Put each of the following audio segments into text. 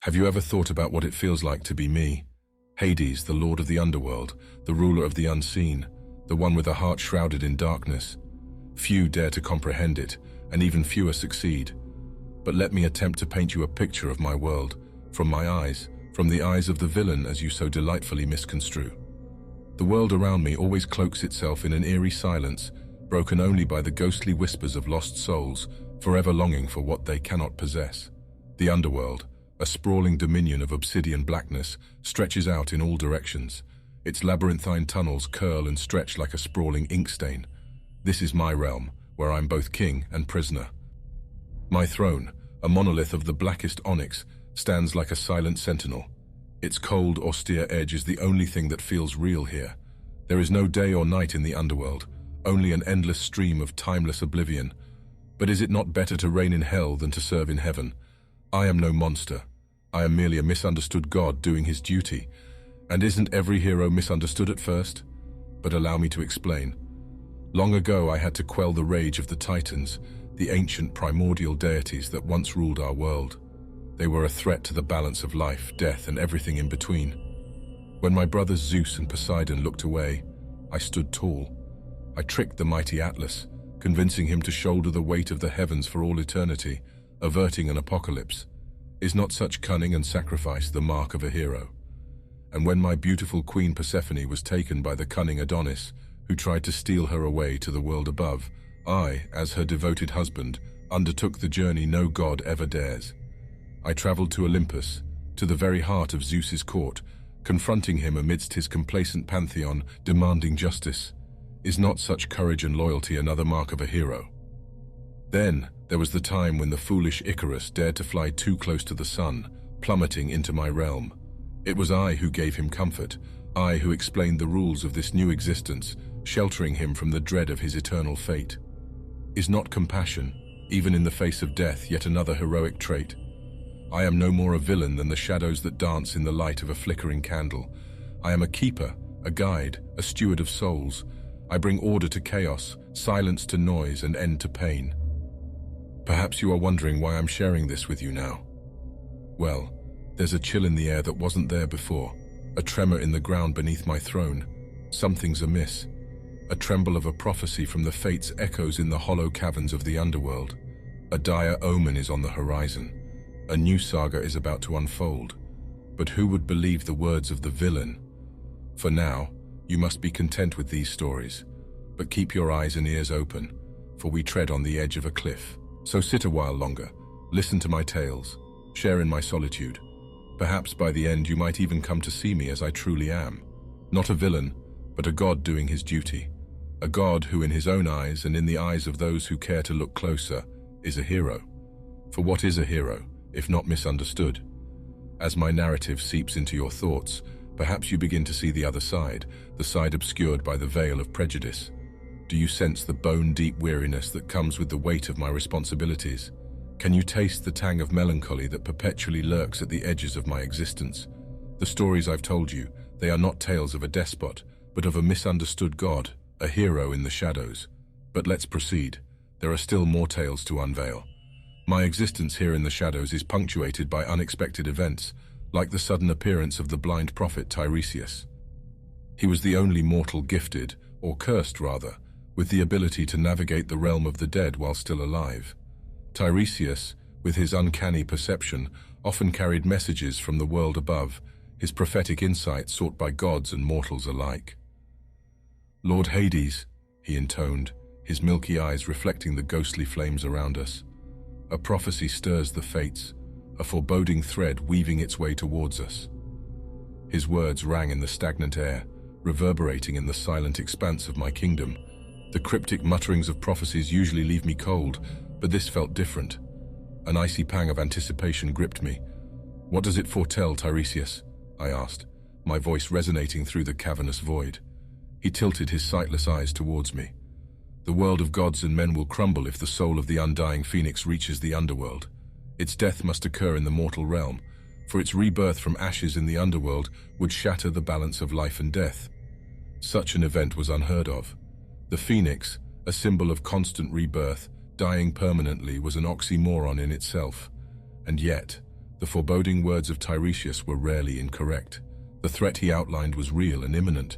Have you ever thought about what it feels like to be me? Hades, the lord of the underworld, the ruler of the unseen, the one with a heart shrouded in darkness. Few dare to comprehend it, and even fewer succeed. But let me attempt to paint you a picture of my world, from my eyes, from the eyes of the villain as you so delightfully misconstrue. The world around me always cloaks itself in an eerie silence, broken only by the ghostly whispers of lost souls, forever longing for what they cannot possess. The underworld, a sprawling dominion of obsidian blackness, stretches out in all directions. Its labyrinthine tunnels curl and stretch like a sprawling ink stain. This is my realm, where I'm both king and prisoner. My throne, a monolith of the blackest onyx, stands like a silent sentinel. Its cold, austere edge is the only thing that feels real here. There is no day or night in the underworld, only an endless stream of timeless oblivion. But is it not better to reign in hell than to serve in heaven? I am no monster. I am merely a misunderstood god doing his duty. And isn't every hero misunderstood at first? But allow me to explain. Long ago I had to quell the rage of the Titans, the ancient primordial deities that once ruled our world. They were a threat to the balance of life, death, and everything in between. When my brothers Zeus and Poseidon looked away, I stood tall. I tricked the mighty Atlas, convincing him to shoulder the weight of the heavens for all eternity, averting an apocalypse. Is not such cunning and sacrifice the mark of a hero? And when my beautiful queen Persephone was taken by the cunning Adonis, who tried to steal her away to the world above, I, as her devoted husband, undertook the journey no god ever dares. I traveled to Olympus, to the very heart of Zeus's court, confronting him amidst his complacent pantheon, demanding justice. Is not such courage and loyalty another mark of a hero? Then, there was the time when the foolish Icarus dared to fly too close to the sun, plummeting into my realm. It was I who gave him comfort, I who explained the rules of this new existence, sheltering him from the dread of his eternal fate. Is not compassion, even in the face of death, yet another heroic trait? I am no more a villain than the shadows that dance in the light of a flickering candle. I am a keeper, a guide, a steward of souls. I bring order to chaos, silence to noise, and end to pain. Perhaps you are wondering why I'm sharing this with you now. Well, there's a chill in the air that wasn't there before, a tremor in the ground beneath my throne. Something's amiss. A tremble of a prophecy from the fates echoes in the hollow caverns of the underworld. A dire omen is on the horizon. A new saga is about to unfold. But who would believe the words of the villain? For now, you must be content with these stories. But keep your eyes and ears open, for we tread on the edge of a cliff. So sit a while longer, listen to my tales, share in my solitude. Perhaps by the end you might even come to see me as I truly am. Not a villain, but a god doing his duty. A god who in his own eyes and in the eyes of those who care to look closer is a hero. For what is a hero, if not misunderstood? As my narrative seeps into your thoughts, perhaps you begin to see the other side, the side obscured by the veil of prejudice. Do you sense the bone-deep weariness that comes with the weight of my responsibilities? Can you taste the tang of melancholy that perpetually lurks at the edges of my existence? The stories I've told you, they are not tales of a despot, but of a misunderstood god, a hero in the shadows. But let's proceed. There are still more tales to unveil. My existence here in the shadows is punctuated by unexpected events, like the sudden appearance of the blind prophet Tiresias. He was the only mortal gifted, or cursed rather, with the ability to navigate the realm of the dead while still alive. Tiresias, with his uncanny perception, often carried messages from the world above, his prophetic insight sought by gods and mortals alike. "Lord Hades," he intoned, his milky eyes reflecting the ghostly flames around us. A prophecy stirs the fates, a foreboding thread weaving its way towards us. His words rang in the stagnant air, reverberating in the silent expanse of my kingdom. The cryptic mutterings of prophecies usually leave me cold, but this felt different. An icy pang of anticipation gripped me. "What does it foretell, Tiresias?" I asked, my voice resonating through the cavernous void. He tilted his sightless eyes towards me. "The world of gods and men will crumble if the soul of the undying phoenix reaches the underworld. Its death must occur in the mortal realm, for its rebirth from ashes in the underworld would shatter the balance of life and death." Such an event was unheard of. The phoenix, a symbol of constant rebirth, dying permanently, was an oxymoron in itself. And yet, The foreboding words of Tiresias were rarely incorrect. The threat he outlined was real and imminent.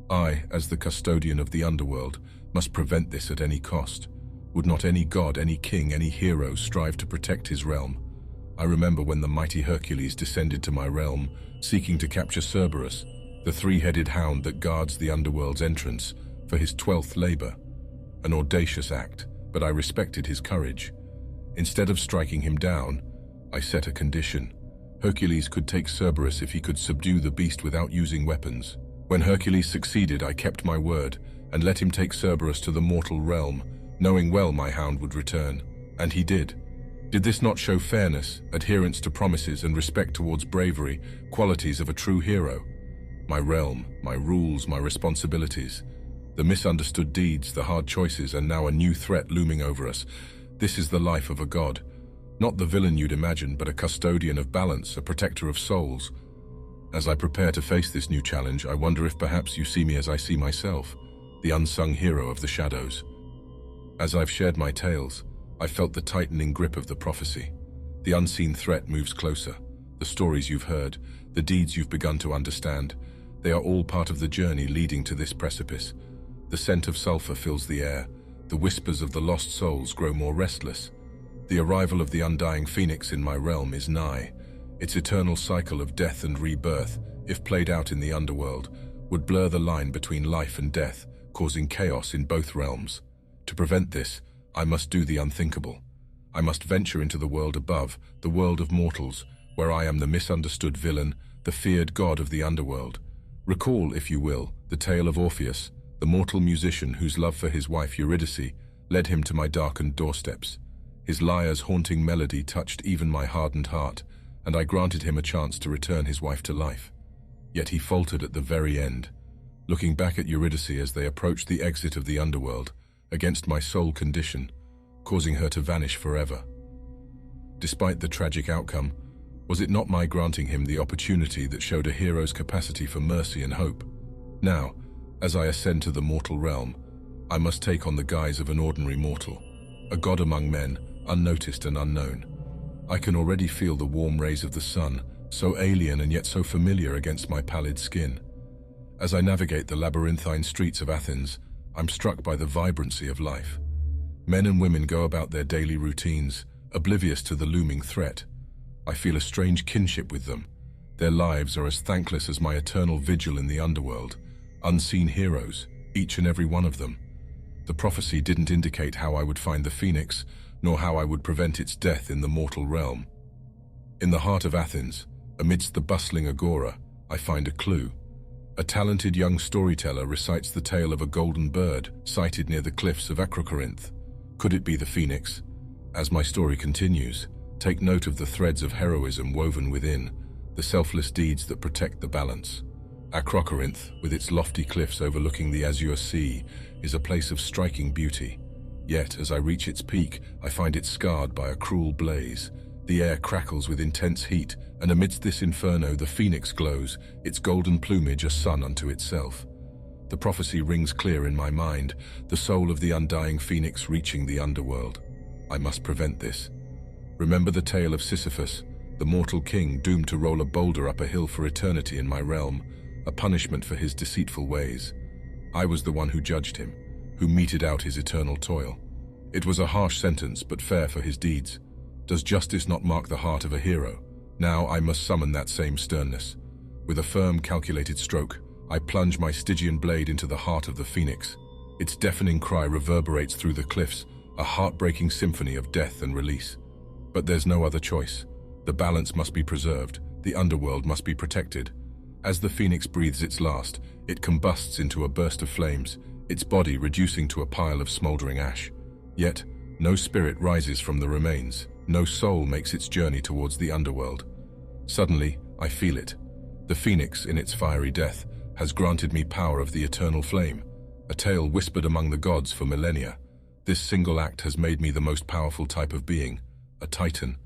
I, as the custodian of the underworld, must prevent this at any cost. Would not any god, any king, any hero strive to protect his realm? I remember when the mighty Hercules descended to my realm, seeking to capture Cerberus, the three-headed hound that guards the underworld's entrance, for his 12th labor. An audacious act, but I respected his courage. Instead of striking him down, I set a condition. Hercules could take Cerberus if he could subdue the beast without using weapons. When Hercules succeeded, I kept my word and let him take Cerberus to the mortal realm, knowing well my hound would return. And he did. Did this not show fairness, adherence to promises, and respect towards bravery, qualities of a true hero? My realm, my rules, my responsibilities. The misunderstood deeds, the hard choices, and now a new threat looming over us. This is the life of a god. Not the villain you'd imagine, but a custodian of balance, a protector of souls. As I prepare to face this new challenge, I wonder if perhaps you see me as I see myself, the unsung hero of the shadows. As I've shared my tales, I felt the tightening grip of the prophecy. The unseen threat moves closer. The stories you've heard, the deeds you've begun to understand, they are all part of the journey leading to this precipice. The scent of sulfur fills the air. The whispers of the lost souls grow more restless. The arrival of the undying phoenix in my realm is nigh. Its eternal cycle of death and rebirth, if played out in the underworld, would blur the line between life and death, causing chaos in both realms. To prevent this, I must do the unthinkable. I must venture into the world above, the world of mortals, where I am the misunderstood villain, the feared god of the underworld. Recall, if you will, the tale of Orpheus, the mortal musician whose love for his wife Eurydice led him to my darkened doorsteps. His lyre's haunting melody touched even my hardened heart, and I granted him a chance to return his wife to life. Yet he faltered at the very end. Looking back at Eurydice as they approached the exit of the underworld, against my sole condition, causing her to vanish forever. Despite the tragic outcome, was it not my granting him the opportunity that showed a hero's capacity for mercy and hope? Now, as I ascend to the mortal realm, I must take on the guise of an ordinary mortal, a god among men, unnoticed and unknown. I can already feel the warm rays of the sun, so alien and yet so familiar against my pallid skin. As I navigate the labyrinthine streets of Athens, I'm struck by the vibrancy of life. Men and women go about their daily routines, oblivious to the looming threat. I feel a strange kinship with them. Their lives are as thankless as my eternal vigil in the underworld. Unseen heroes, each and every one of them. The prophecy didn't indicate how I would find the phoenix, nor how I would prevent its death in the mortal realm. In the heart of Athens, amidst the bustling agora, I find a clue. A talented young storyteller recites the tale of a golden bird sighted near the cliffs of Acrocorinth. Could it be the phoenix? As my story continues, take note of the threads of heroism woven within, the selfless deeds that protect the balance. Acrocorinth, with its lofty cliffs overlooking the azure sea, is a place of striking beauty. Yet, as I reach its peak, I find it scarred by a cruel blaze. The air crackles with intense heat, and amidst this inferno the phoenix glows, its golden plumage a sun unto itself. The prophecy rings clear in my mind, the soul of the undying phoenix reaching the underworld. I must prevent this. Remember the tale of Sisyphus, the mortal king doomed to roll a boulder up a hill for eternity in my realm, a punishment for his deceitful ways. I was the one who judged him, who meted out his eternal toil. It was a harsh sentence, but fair for his deeds. Does justice not mark the heart of a hero? Now I must summon that same sternness. With a firm, calculated stroke, I plunge my Stygian blade into the heart of the phoenix. Its deafening cry reverberates through the cliffs, a heartbreaking symphony of death and release. But there's no other choice. The balance must be preserved, the underworld must be protected. As the phoenix breathes its last, it combusts into a burst of flames, its body reducing to a pile of smoldering ash. Yet, no spirit rises from the remains. No soul makes its journey towards the underworld. Suddenly, I feel it. The phoenix, in its fiery death, has granted me power of the eternal flame, a tale whispered among the gods for millennia. This single act has made me the most powerful type of being, a titan.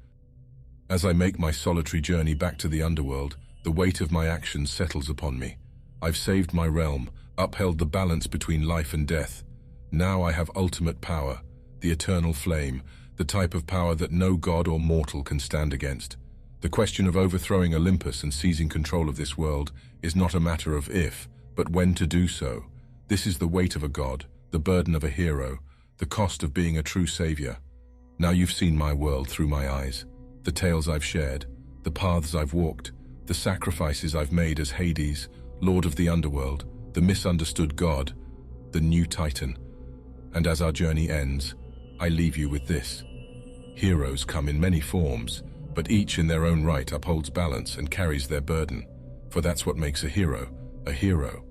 As I make my solitary journey back to the underworld, the weight of my actions settles upon me. I've saved my realm, upheld the balance between life and death. Now I have ultimate power, the eternal flame, the type of power that no god or mortal can stand against. The question of overthrowing Olympus and seizing control of this world is not a matter of if, but when to do so. This is the weight of a god, the burden of a hero, the cost of being a true savior. Now you've seen my world through my eyes, the tales I've shared, the paths I've walked, the sacrifices I've made as Hades, lord of the underworld, the misunderstood god, the new titan. And as our journey ends, I leave you with this. Heroes come in many forms, but each in their own right upholds balance and carries their burden. For that's what makes a hero, a hero.